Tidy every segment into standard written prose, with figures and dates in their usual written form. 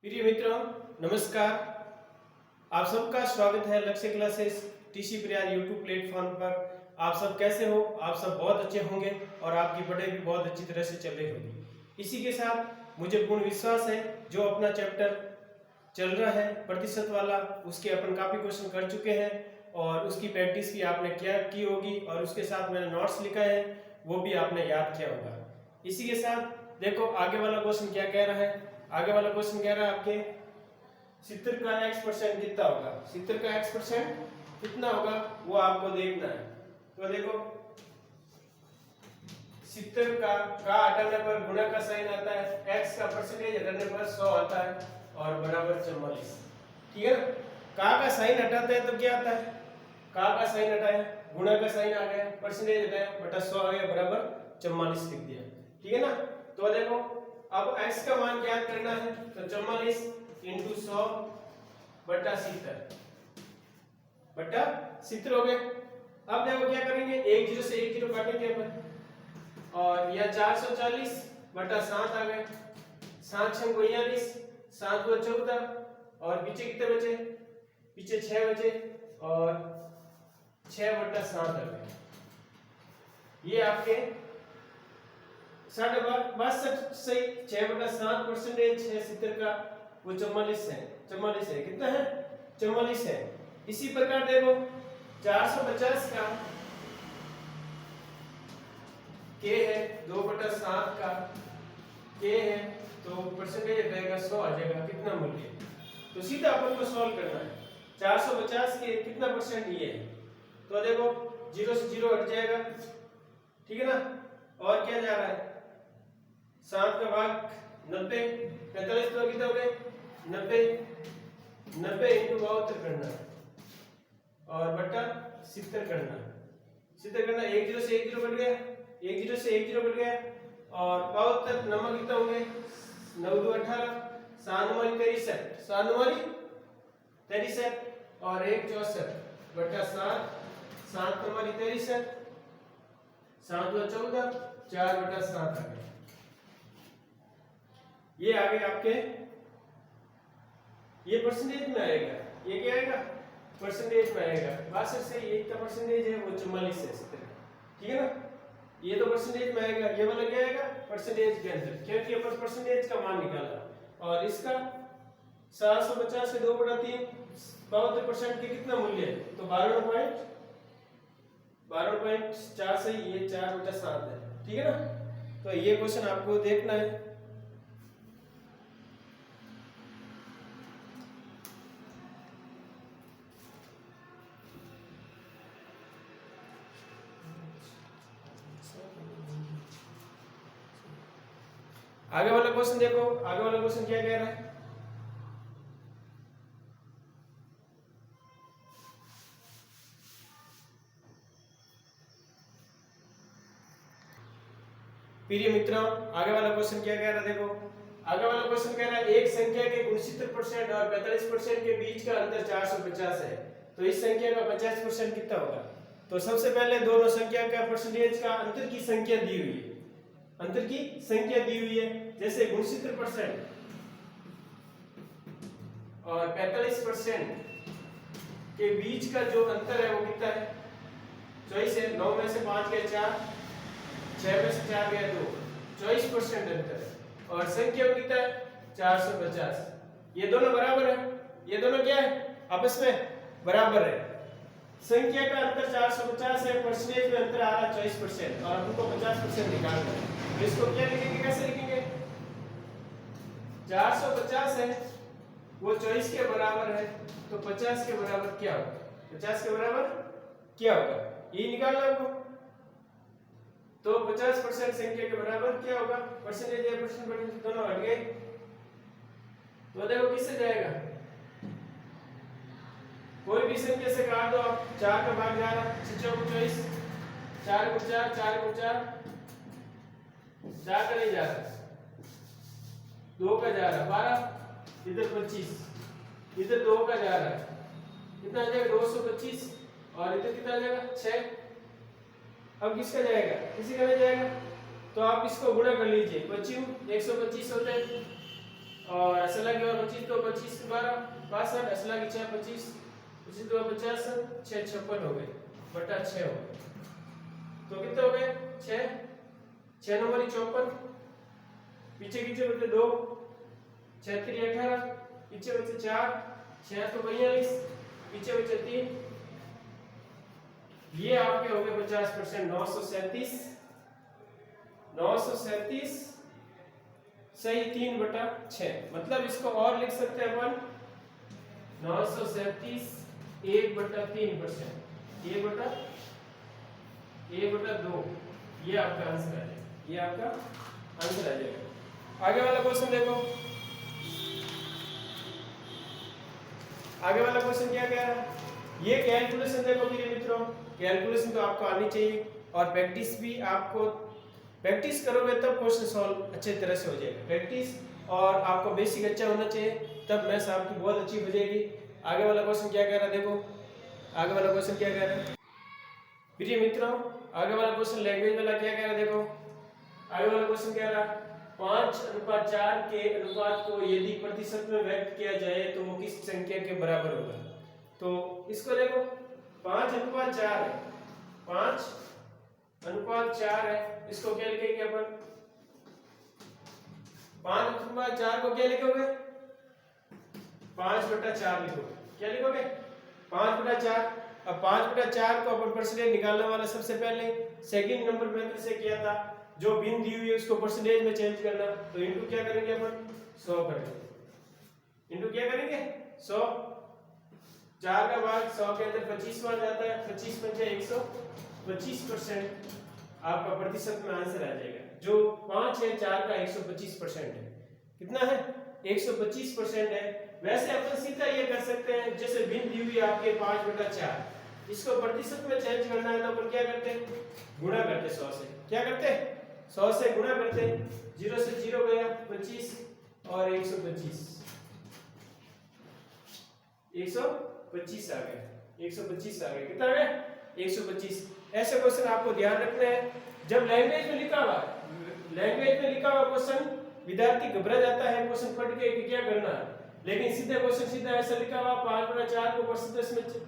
प्रिय मित्रों, नमस्कार। आप सबका स्वागत है लक्ष्य classes TC Prayag YouTube platform पर। आप सब कैसे हो? आप सब बहुत अच्छे होंगे और आपकी पढ़ाई भी बहुत अच्छी तरह से चल रही होगी। इसी के साथ मुझे पूर्ण विश्वास है जो अपना चैप्टर चल रहा है प्रतिशत वाला, उसके अपन काफ़ी क्वेश्चन कर चुके हैं और उसकी प्रैक्टिस भी आपने क्या की होगी और उसके साथ मैंने नोट्स लिखा है वो भी आपने याद किया होगा। इसी के साथ देखो आगे वाला क्वेश्चन क्या कह रहा है। आगे वाला क्वेश्चन कह रहा है आपके 70 का x% कितना होगा। 70 का x% कितना होगा वो आपको देखना है। तो देखो 70 का हटाने पर गुणा का साइन आता है, x का परसेंटेज हटाने पर 100 आता है और बराबर 44। ठीक है ना। का साइन हटाते हैं तो क्या आता है, का साइन हटाया गुणा का साइन आ गया, परसेंटेज हटाया बटा 100 आ गया बराबर 44 लिख दिया। ठीक है ना। तो देखो अब x का मान ज्ञात करना है तो 44 इंटू 100 बटा 70 हो गए। अब देखो क्या करेंगे, एक जीरो से एक जीरो काटेंगे अपन और यह 440 बटा 7 आ गए। 7 6 42, 7 2 14 और पीछे कितने बचे, पीछे 6 बचे और 6 बटा 7 आ गए। ये आपके 62 सही 6 बटा 7 परसेंटेज है 70 का, वो 44 है। 44 है, कितना है 44 है। इसी प्रकार देखो 450 का के है 2 बटा 7 का के है तो परसेंटेज रहेगा 100 आ जाएगा, कितना मूल्य। तो सीधा अपन को सॉल्व करना है। 450 के कितना परसेंट ये है तो देखो 0 से 0 हट जाएगा। ठीक है ना। और क्या जा रहा है 7 का भाग 90, 45 तो कितना हो गए 90, 90 इंटू 72 करना और बटा 70 करना। 70 करना, एक जीरो से एक जीरो कट गया, एक जीरो से एक जीरो कट गया और 72 नंबर कितना होंगे 9 2 18, 7 9 63, 7 9 63 और 1 64 बटा 7, 7 नंबर 63, 7 2 14, 4 बटा 7 आ गया। ये आगे आपके ये परसेंटेज में आएगा, ये क्या आएगा परसेंटेज में आएगा। 62 से एक का परसेंटेज है वो 44 है 70। ठीक है ना। ये तो परसेंटेज में आएगा, ये वाला क्या आएगा परसेंटेज के अंदर, क्योंकि अपन परसेंटेज का मान निकाला। और इसका 750 से 2 बटा 3 72% के कितना मूल्य है तो 12.4 से ये 4 बटा 7 है। ठीक है ना। तो ये क्वेश्चन आपको देखना है। आगे वाला क्वेश्चन देखो, आगे वाला क्वेश्चन क्या कह रहा है। प्रिय मित्रों आगे वाला क्वेश्चन क्या कह रहा है, देखो आगे वाला क्वेश्चन कह रहा है एक संख्या के 69% और 45% के बीच का अंतर 450 है तो इस संख्या का 50% कितना होगा। तो सबसे पहले दोनों संख्या का परसेंटेज का अंतर की संख्या दी हुई है, अंतर की संख्या दी हुई है। जैसे 69% और 45% के बीच का जो अंतर है वो कितना है 24 है। 9 में से 5 गया 4, 6 में से 4 गया 2, 24% अंतर है। और संख्या कितना है 450। ये दोनों बराबर है, ये दोनों क्या है आपस में बराबर है। संख्या का अंतर 450 है, परसेंटेज में अंतर आ रहा है 24% और हमको 50% निकालना है। तो इसको क्या लिखेंगे, कैसे लिखेंगे 450 है वो 24 के बराबर है तो 50 के बराबर क्या होगा, 50 के बराबर क्या होगा ये निकालना आपको। तो 50% संख्या के बराबर क्या होगा, परसेंटेज या परसेंटेज दोनों हट गए तो देखो किससे जाएगा, कोई भी संख्या से काट दो आप। 4 का भाग जा रहा 6 चौक 24, 4 को 4, 4 को 4, 4 का नहीं जा रहा, 2 का जा रहा 12, इधर 25, इधर 2 का जा रहा है, कितना आ जाएगा 225 और इधर कितना आ जाएगा 6। अब किसका जाएगा, किसी का नहीं जाएगा तो आप इसको गुणा कर लीजिए, 25 125 हो जाए और असला की 25 तो 25 12 62 असला की 6 25 25 तो 50 6 56 हो गए बटा 6 हो गए। तो कितने हो गए 6 6 नंबर 54 पीछे पीछे बचे 2 6 3 18 पीछे बचे 4 6 तो 42 पीछे बचे 3 ये आपके हो गए 50%। 937 937 सही 3/6 मतलब इसको और लिख सकते हैं अपन 937 1/3%, 1/2 ये आपका आंसर आ जाएगा, ये आपका आंसर आ जाएगा। आगे वाला क्वेश्चन देखो, आगे वाला क्वेश्चन क्या कह रहा है, ये कैलकुलेशन देखो मेरे मित्रों, कैलकुलेशन तो आपको आनी चाहिए और प्रैक्टिस भी आपको, प्रैक्टिस करोगे तब क्वेश्चन सॉल्व अच्छे तरह से हो जाएगा। प्रैक्टिस और आपको बेसिक अच्छा होना चाहिए तब मैथ्स आपकी बहुत अच्छी हो जाएगी। आगे वाला क्वेश्चन क्या कह रहा है देखो, आगे वाला क्वेश्चन क्या कह रहा है प्रिय मित्रों, आगे वाला क्वेश्चन लैंग्वेज वाला क्या कह रहा है देखो, आगे वाला क्वेश्चन कह रहा है 5:4 के अनुपात को यदि प्रतिशत में व्यक्त किया जाए तो वो किस संख्या के बराबर होगा। तो इसको देखो 5:4 है, 5:4 है, इसको क्या लिखेंगे अपन 5:4 को क्या लिखोगे 5/4 लिखोगे, क्या लिखोगे 5/4। अब 5/4 को अपन परसेंटेज निकालने वाला सबसे पहले सेकंड नंबर मेथड से किया था, जो भिन्न दी हुई है उसको परसेंटेज में चेंज करना, तो इनटू क्या करेंगे अपन 100 करेंगे, इनटू क्या करेंगे 100, 4 का भाग 100 के अंदर 25 आ जाता है, 25 पंचे 125% आपका प्रतिशत में आंसर आ जाएगा। जो 5 है 4 का 125% है, कितना है 125% है। वैसे अपन सीधा ये कर सकते हैं, जैसे भिन्न दी हुई आपके 5/4, इसको प्रतिशत में चेंज करना है तो अपन क्या करते हैं गुणा करते 100 से, क्या करते 100 से गुणा करते, 0 से 0 गया 25 और 125 आ गया, 125 आ गया, कितना आ गया 125। ऐसे क्वेश्चन आपको ध्यान रखना है। जब लैंग्वेज में लिखा हुआ क्वेश्चन विद्यार्थी घबरा जाता है क्वेश्चन पढ़ के कि क्या करना है, लेकिन सीधा क्वेश्चन सीधा ऐसा लिखा हुआ 5/4 को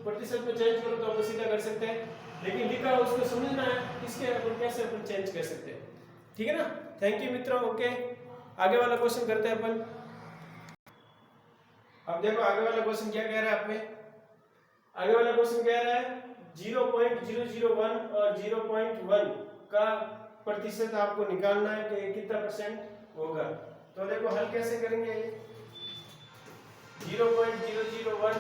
प्रतिशत में चेंज करो तो आप सीधा कर सकते हैं, लेकिन लिखा हुआ उसको समझना है किसके अपन कैसे अपन चेंज कर सकते हैं, ठीक है ना। थैंक यू मित्रों, ओके आगे वाला क्वेश्चन करते हैं अपन। अब देखो आगे वाला क्वेश्चन क्या कह रहा है आप में, आगे वाला क्वेश्चन कह रहा है 0.001 और 0.1 का प्रतिशत आपको निकालना है कि कितना परसेंट होगा। तो देखो हल कैसे करेंगे, 0.001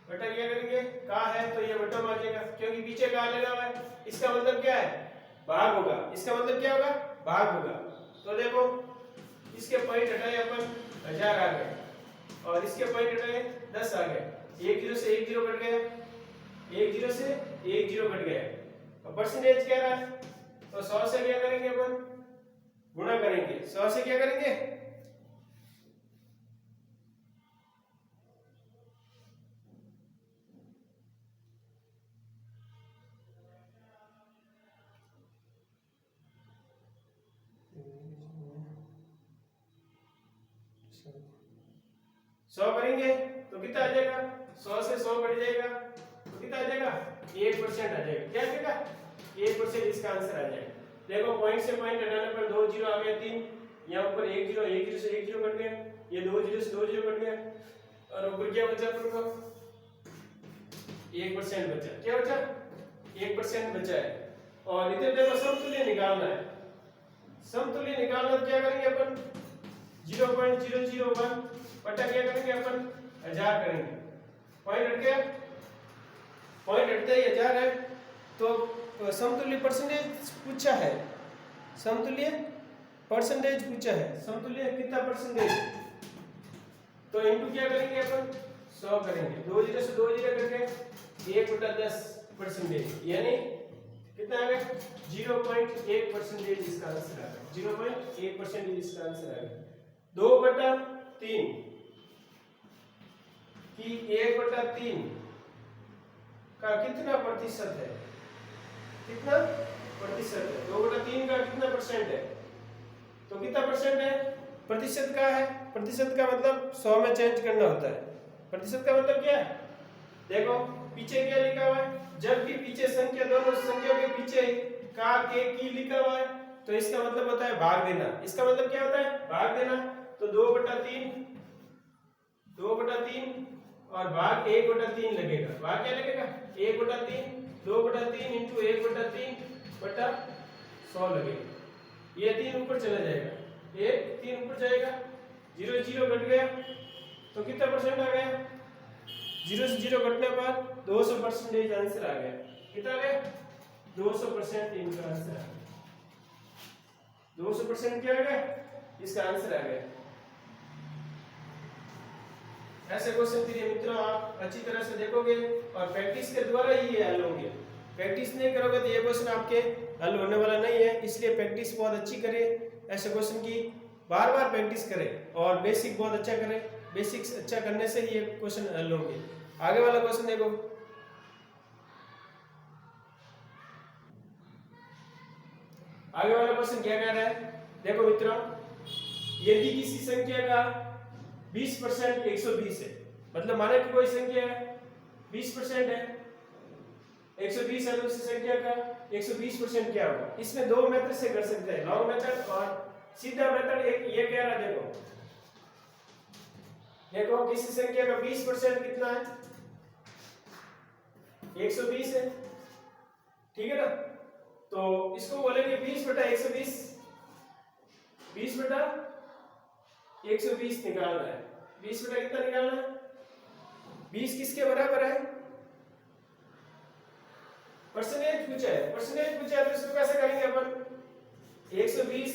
बटा क्या करेंगे का है तो ये बटा में आ जाएगा, क्योंकि पीछे का लगा हुआ है, इसका मतलब क्या है भाग होगा, इसका मतलब क्या होगा भाग होगा। तो देखो इसके पॉइंट हटाए अपन 1000 आ गए और इसके पॉइंट हटाए 10 आ गए, 1 0 से 1 0 कट गया, 1 0 से 1 0 कट गया। अब परसेंटेज क्या रहा है तो 100 से क्या करेंगे अपन गुणा करेंगे, 100 से क्या करेंगे सौ करेंगे तो कितना आ जाएगा 100 से 100 कट जाएगा तो कितना आ जाएगा 1% आ जाएगा, क्या आ जाएगा 1% इसका आंसर आ जाएगा। देखो पॉइंट से पॉइंट हटाने पर 2 0 आ गया 3, यहाँ ऊपर 1 0 से 1 0 कट गया, ये 2 0 से 2 0 कट गया और ऊपर क्या बचा अपन को 1% बचा, क्या बचा 1% बचा है। और इधर देखो समतुल्य निकालना है, समतुल्य निकालना तो क्या करेंगे अपन 0.001 बटा क्या करेंगे अपन 1000 करेंगे, पॉइंट हट गया, पॉइंट हटते ही 1000 है तो समतुल्य परसेंटेज पूछा है, समतुल्य परसेंटेज पूछा है, समतुल्य कितना परसेंटेज, तो इनटू क्या करेंगे अपन 100 करेंगे, 2 0 से 2 0 करके 1/10% यानी कितना आ गया 0.1% इसका आंसर आ गया, 0.1% इसका आंसर आ गया। 2/3 कि 1/3 का कितना प्रतिशत है, कितना प्रतिशत है 2/3 का कितना परसेंट है तो कितना परसेंट है? प्रतिशत का है, प्रतिशत का मतलब 100 में चेंज करना होता है। प्रतिशत का मतलब क्या है? देखो पीछे क्या लिखा हुआ है, जब भी पीछे संख्या दोनों संख्या के पीछे का के की लिखा हुआ है तो इसका मतलब होता है भाग देना। इसका मतलब क्या होता है? भाग देना। तो 2/3 और भाग 1/3 लगेगा। भाग क्या लगेगा? 1/3 2/3 इंटू 1/3 बटा 100 लगेगा। ये 3 ऊपर चला जाएगा, 3 ऊपर जाएगा, 0 0 घट गया तो कितना परसेंट आ गया? 0 से 0 घटने पर 200% आंसर आ गया। कितना आ गया? 200% इनका आंसर आ गया। 200% क्या आ गया? इसका आंसर आ गया। ऐसे क्वेश्चन प्रिय मित्रों आप अच्छी तरह से देखोगे और प्रैक्टिस के द्वारा ही ये हल होंगे। प्रैक्टिस नहीं करोगे तो ये क्वेश्चन आपके हल होने वाला नहीं है। इसलिए प्रैक्टिस बहुत अच्छी करें, ऐसे क्वेश्चन की बार बार प्रैक्टिस करें और बेसिक बहुत अच्छा करें। बेसिक्स अच्छा करने से ही ये क्वेश्चन हल होंगे। आगे वाला क्वेश्चन देखो। आगे वाला क्वेश्चन क्या कह रहा है? देखो मित्रों, यदि किसी संख्या का 20% 120 है, मतलब माना कि कोई संख्या है 20% है, 120 है तो उस संख्या का 120% क्या होगा? इसमें दो मेथड से कर सकते हैं, लॉन्ग मेथड और सीधा मेथड। एक ये कह रहा है, देखो किसी संख्या का 20% कितना है? 120 है, ठीक है ना? तो इसको बोलेंगे 20/120, 20/120 निकालना है। 20 बटा कितना निकालना है? 20 किसके बराबर है? परसेंटेज पूछा है, परसेंटेज पूछा है तो इसको कैसे करेंगे अपन? 120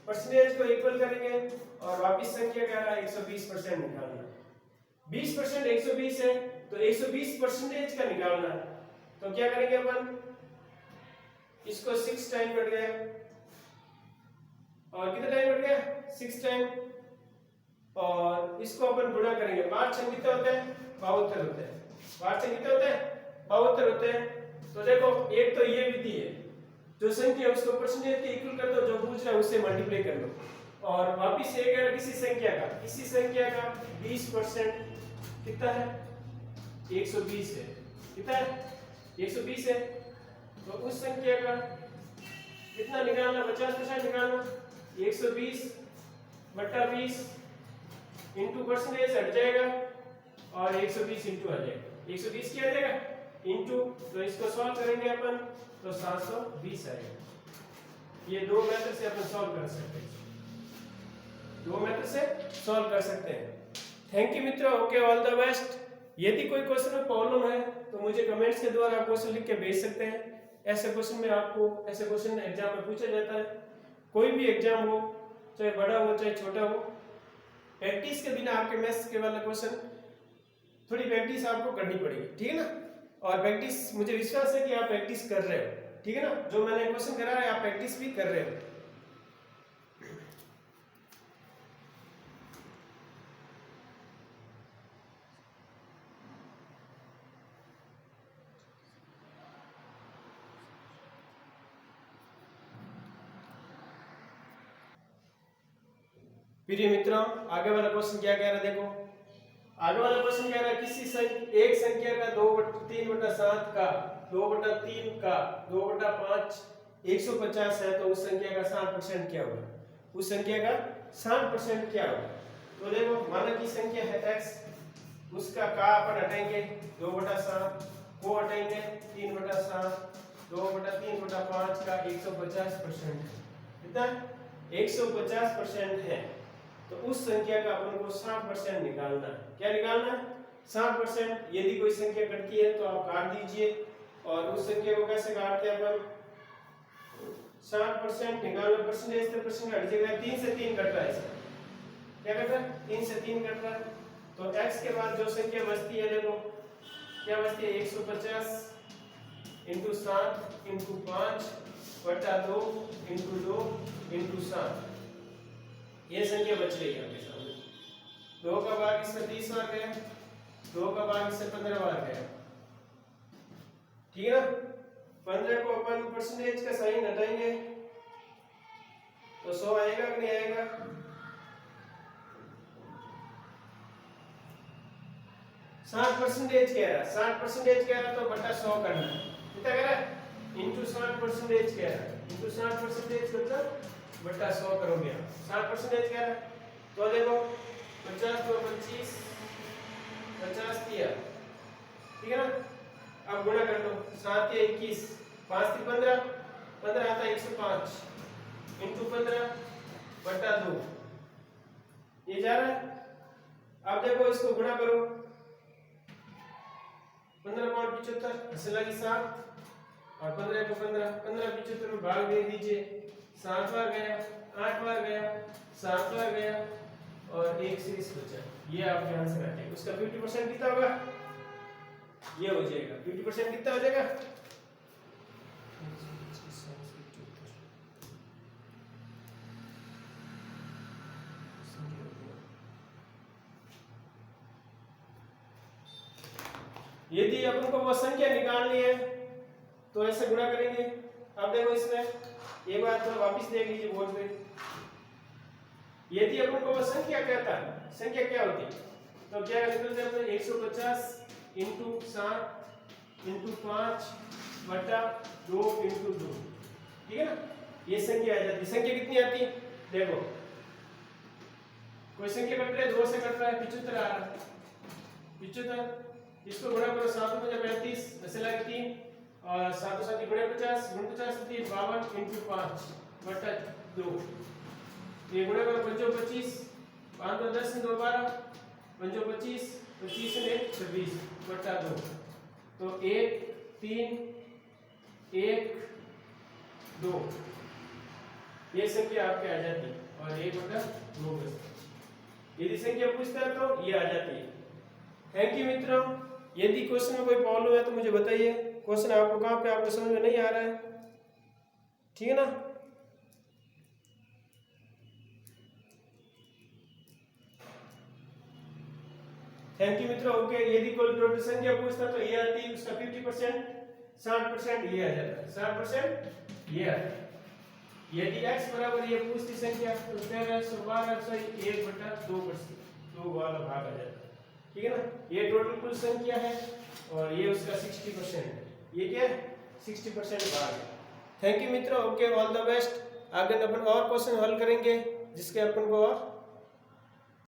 परसेंटेज को इक्वल करेंगे और वापिस संख्या क्या है? 120% निकालना है। 20% 120 है तो 120% का निकालना है। तो क्या करेंगे अपन? इसको 6 टाइम बढ़ गया और कितना टाइम बढ़ गया? 6 टाइम। और इसको अपन गुणा करेंगे। 5 छंग कितने होते हैं? 72 होते हैं। 5 छंग कितने होते हैं? 72 होते हैं। तो देखो एक तो ये विधि है, जो संख्या है उसको परसेंटेज के इक्वल कर दो, जो पूछ रहा है उससे मल्टीप्लाई कर लो। और वापिस ये कह रहा है किसी संख्या का 20% कितना है? 120 है। कितना है? 120 है। तो उस संख्या का कितना निकालना? 50% निकालना। 120/20 इंटू परसेंटेज हट जाएगा और 120 इंटू आ जाएगा। 120 क्या आ जाएगा? इंटू, तो इसको सॉल्व करेंगे अपन तो 720 आएगा। ये दो मेथड से अपन सॉल्व कर सकते हैं, दो मेथड से सॉल्व कर सकते हैं। थैंक यू मित्रों, ओके, ऑल द बेस्ट। यदि कोई क्वेश्चन में प्रॉब्लम है तो मुझे कमेंट्स के द्वारा आप क्वेश्चन लिख के भेज सकते हैं। ऐसे क्वेश्चन में आपको ऐसे क्वेश्चन एग्जाम में पूछा जाता है। कोई भी एग्जाम हो, चाहे बड़ा हो चाहे छोटा हो, प्रैक्टिस के बिना आपके मैथ्स के वाला क्वेश्चन थोड़ी प्रैक्टिस आपको करनी पड़ेगी, ठीक है ना? और प्रैक्टिस, मुझे विश्वास है कि आप प्रैक्टिस कर रहे हो, ठीक है ना? जो मैंने क्वेश्चन करा है आप प्रैक्टिस भी कर रहे हो। प्रिय मित्रों, आगे वाला क्वेश्चन क्या कह रहा है? देखो आगे वाला क्वेश्चन कह रहा है किसी एक संख्या का 3/7 का 2/3 का 2/5 150 है तो उस संख्या का 60% क्या होगा? उस संख्या का 60% क्या होगा? तो देखो माना की संख्या है x, उसका का अपन हटाएंगे 2/7 को हटाएंगे 3/7, 2/3/5 का 150% कितना? 150% है। तो उस संख्या का अपन को 60% निकालना है। क्या निकालना है? 60%। यदि कोई संख्या कटती है तो आप काट दीजिए। और उस संख्या को कैसे काटते हैं अपन? 60% निकालना, परसेंटेज से परसेंट हट जाएगा। 3 से 3 कट रहा है इसका। क्या कट रहा है? 3 से 3 कट रहा है। तो x के बाद जो संख्या बचती है, देखो क्या बचती है? 150 इंटू 7 इंटू 5 बटा 2 इंटू 2 इंटू 7। ये संख्या बच रही है आपके सामने। 2 का भाग इसमें 30 बार गया, 2 का भाग इससे 15 बार गया, ठीक है ना? 15 को अपन परसेंटेज का साइन हटाएंगे तो तो 100 आएगा कि नहीं आएगा? 60% कह रहा है, 60% कह रहा तो बटा 100 करना है, कितना कह रहा है? इंटू 60% कह रहा है, इंटू 60% मतलब बटा 100 करोगे आप। 60% कह रहा है तो देखो 50 तो 25, 50 दिया, ठीक है ना? अब गुणा कर लो, 7 या 21, 5 3 15, 15 आता है 105 इंटू 15 बटा 2, ये जा रहा है। अब देखो इसको गुणा करो, 15 पाँच 75, ऐसे लगी 7 और 15 को 15, 15 75 में भाग दे दीजिए, 7 बार गया, 8 बार गया, 7 बार गया और 1 शेष बचा। ये आपके आंसर आ जाएगा। उसका 50% कितना होगा? ये हो जाएगा 50% कितना हो जाएगा? यदि अपन को वो संख्या निकालनी है तो ऐसे गुणा करेंगे। अब देखो इसमें एक बार तो वापस देख लीजिए बोर्ड पे। यदि अपन को वो संख्या कहता है, संख्या क्या होती है तो क्या निकलते हैं? 150 इंटू 7 इंटू 5 बटा 2 इंटू 2, ठीक है ना? ये संख्या आ जाती है। संख्या कितनी आती है? देखो कोई संख्या कट रहा है, 2 से कट रहा है, 75 आ रहा है, 75, इसको गुणा करो, 7 में 35 ऐसे लगे 3 और 7 7 गुणे 50 गुण 50 3 52 इंटू 5 बटा 2, ये गुणा करो 5 25, 5 तो 10 2 12, 5 25, 25 ने 26 बटा 2, तो 1 3 1 2, ये संख्या आपके आ जाती है और 1 बटा 2 बचता है। यदि संख्या पूछता है तो ये आ जाती है। थैंक यू मित्रों। यदि क्वेश्चन में कोई प्रॉब्लम है तो मुझे बताइए। क्वेश्चन आपको कहाँ पे आपको समझ में नहीं आ रहा है, ठीक है ना? थैंक यू मित्रों। ओके, यदि कोई टोटल संख्या पूछता तो ये आती है, उसका 50%, 60% ये आ जाता है, 60% ये आता है। यदि x बराबर ये पूछती संख्या तो 1 बटा 2% वाला भाग आ जाता है, ठीक है ना? ये टोटल कुल संख्या है और ये उसका 60% है। ये क्या है? 60% भाग है। थैंक यू मित्रों। Okay, all the best. आगे अपन और क्वेश्चन हल करेंगे जिसके अपन को और